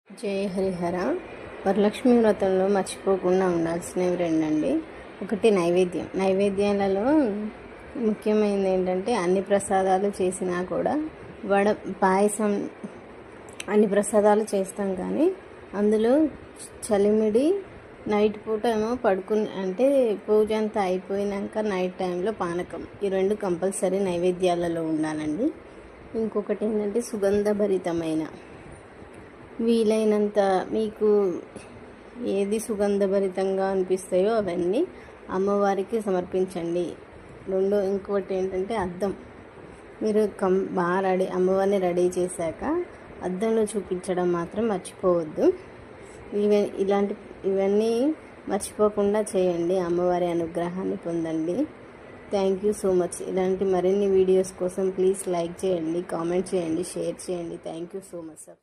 జయ హరిహర. వరలక్ష్మి వ్రతంలో మర్చిపోకుండా ఉండాల్సినవి రెండండి. ఒకటి నైవేద్యాలలో ముఖ్యమైనది ఏంటంటే అన్ని ప్రసాదాలు చేసినా కూడా పాయసం అన్ని ప్రసాదాలు చేస్తాం, కానీ అందులో చలిమిడి నైట్ పూట ఏమో అంటే పూజ అంతా అయిపోయినాక నైట్ టైంలో పానకం, ఈ రెండు కంపల్సరీ నైవేద్యాలలో ఉండాలండి. ఇంకొకటి ఏంటంటే సుగంధభరితమైన, వీలైనంత మీకు ఏది సుగంధభరితంగా అనిపిస్తాయో అవన్నీ అమ్మవారికి సమర్పించండి. ఇంకొకటి ఏంటంటే అద్దం, మీరు బాగా అమ్మవారిని రెడీ చేశాక అద్దంలో చూపించడం మాత్రం మర్చిపోవద్దు. ఇవన్నీ మర్చిపోకుండా చేయండి, అమ్మవారి అనుగ్రహాన్ని పొందండి. Thank you so much. ఇలాంటి మరిన్ని వీడియోస్ కోసం ప్లీజ్ లైక్ చేయండి, కామెంట్ చేయండి, షేర్ చేయండి. Thank you so much sir.